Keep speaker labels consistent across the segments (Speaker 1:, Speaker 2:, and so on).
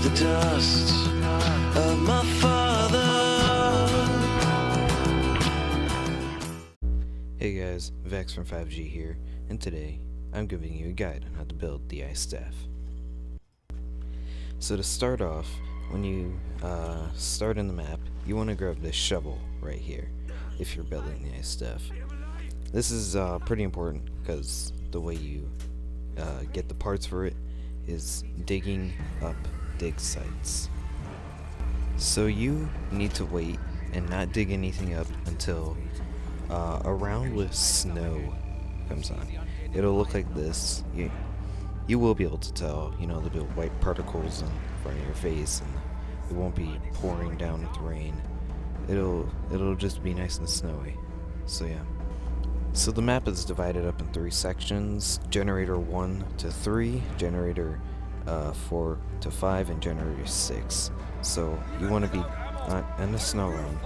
Speaker 1: the dust of my father.
Speaker 2: Hey guys, Vex from 5G here, and today I'm giving you a guide on how to build the ice staff. So to start off, when you start in the map, you want to grab this shovel right here if you're building the ice staff. This is pretty important because the way you get the parts for it is digging up dig sites. So you need to wait and not dig anything up until a round with snow comes on. It'll look like this. You will be able to tell, you know, there'll be white particles in front of your face, and it won't be pouring down with rain. It'll just be nice and snowy. So yeah. So the map is divided up in 3 sections: generator 1 to 3, generator 4 to 5, and generator 6. So you want to be in the snow room.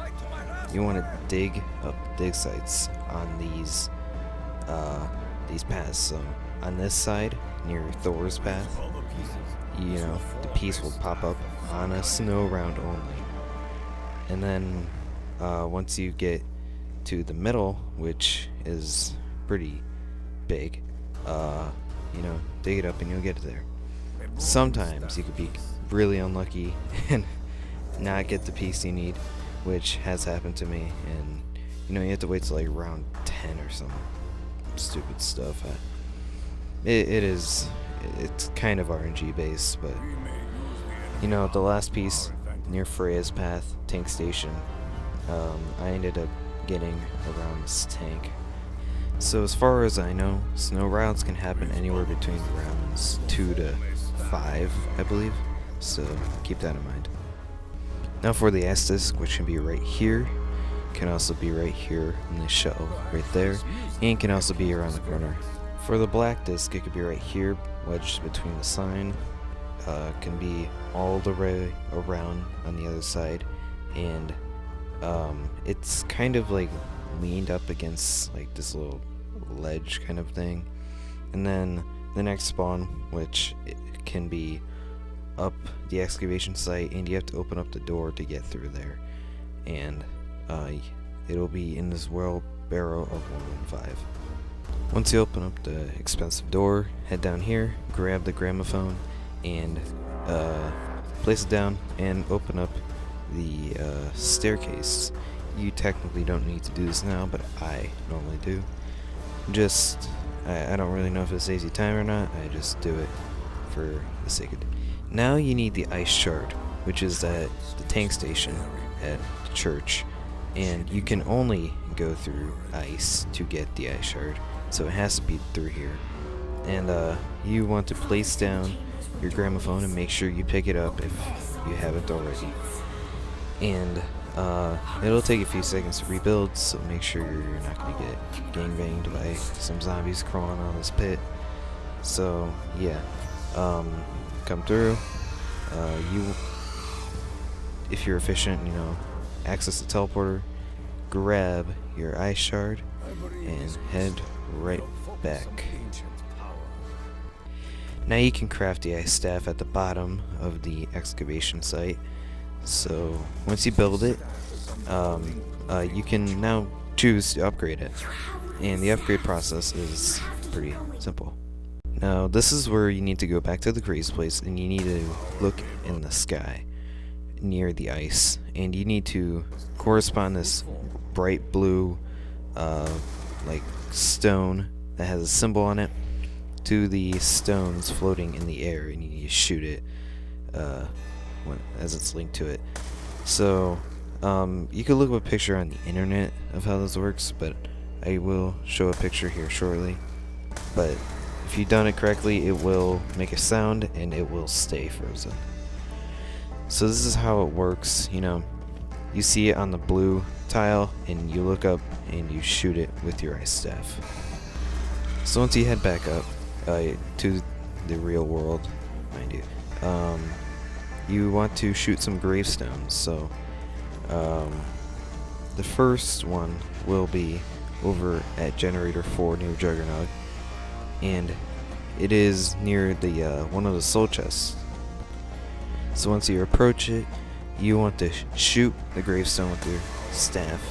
Speaker 2: You want to dig up dig sites on these paths. So on this side, near Thor's path, you know, the piece will pop up on a snow round only. And then once you get to the middle, which is pretty big, you know, dig it up and you'll get there. Sometimes you could be really unlucky and not get the piece you need, which has happened to me, and you know, you have to wait till like round 10 or some stupid stuff. It's kind of RNG based, but you know, the last piece near Freya's path, tank station, I ended up getting around this tank. So as far as I know, snow rounds can happen anywhere between rounds 2 to 5, I believe, so keep that in mind. Now for the ice disc, which can be right here, can also be right here in the shelf, right there, and can also be around the corner. For the black disc, it could be right here, wedged between the sign, can be all the way around on the other side, and it's kind of like leaned up against like this little ledge kind of thing. And then the next spawn, which it can be up the excavation site, and you have to open up the door to get through there, and it'll be in this wheelbarrow of 115. Once you open up the expensive door, head down here, grab the gramophone, and place it down and open up the staircase. You technically don't need to do this now, but I normally do. Just, I don't really know if it saves you time or not, I just do it for the sake of it. Now you need the ice shard, which is at the tank station at the church, and you can only go through ice to get the ice shard, so it has to be through here. And you want to place down your gramophone and make sure you pick it up if you haven't already. And it'll take a few seconds to rebuild, so make sure you're not going to get gangbanged by some zombies crawling on this pit. So yeah, come through. If you're efficient, you know, access the teleporter, grab your ice shard, and head right back. Now you can craft the ice staff at the bottom of the excavation site. So once you build it, you can now choose to upgrade it, and the upgrade process is pretty simple. Now this is where you need to go back to the crazy place, and you need to look in the sky near the ice, and you need to correspond this bright blue like stone that has a symbol on it to the stones floating in the air, and you need to shoot it as it's linked to it. So you could look up a picture on the internet of how this works, but I will show a picture here shortly. But if you've done it correctly, it will make a sound and it will stay frozen. So this is how it works. You know, you see it on the blue tile, and you look up and you shoot it with your ice staff. So once you head back up to the real world, mind you, you want to shoot some gravestones. So the first one will be over at generator 4 near Juggernaut, and it is near the one of the soul chests. So once you approach it, you want to shoot the gravestone with your staff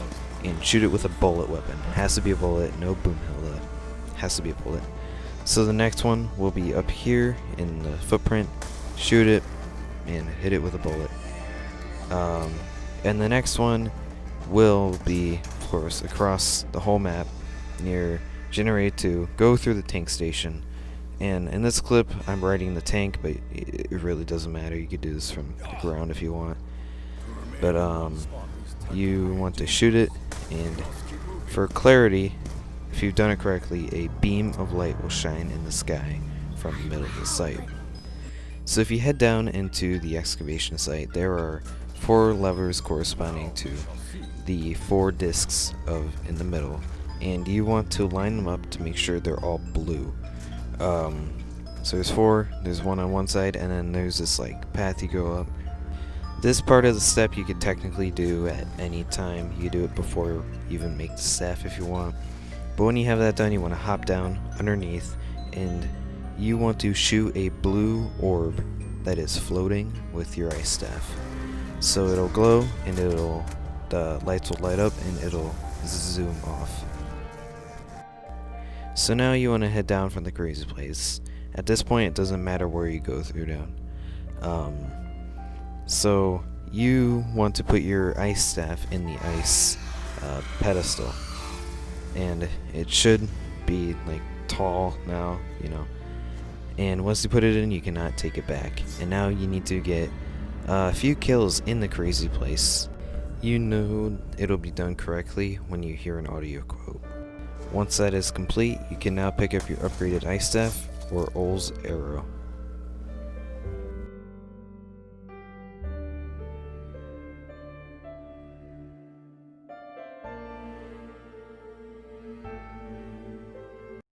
Speaker 2: and shoot it with a bullet weapon. Has to be a bullet, no boom held up. Has to be a bullet. So the next one will be up here in the footprint. Shoot it and hit it with a bullet. And the next one will be, of course, across the whole map near Generate 2. Go through the tank station. And in this clip, I'm riding the tank, but it really doesn't matter. You could do this from the ground if you want. But you want to shoot it, and for clarity, if you've done it correctly, a beam of light will shine in the sky from the middle of the site. So if you head down into the excavation site, there are 4 levers corresponding to the 4 discs in the middle, and you want to line them up to make sure they're all blue. So there's 4, there's one on one side, and then there's this like path you go up. This part of the step you could technically do at any time. You could do it before you even make the staff if you want. But when you have that done, you want to hop down underneath, and you want to shoot a blue orb that is floating with your ice staff. So it'll glow, and the lights will light up, and it'll zoom off. So now you want to head down from the crazy place. At this point, it doesn't matter where you go through down. So you want to put your ice staff in the ice pedestal, and it should be like tall now, you know. And once you put it in, you cannot take it back. And now you need to get a few kills in the crazy place. You know it'll be done correctly when you hear an audio quote. Once that is complete, you can now pick up your upgraded ice staff or Ol's arrow.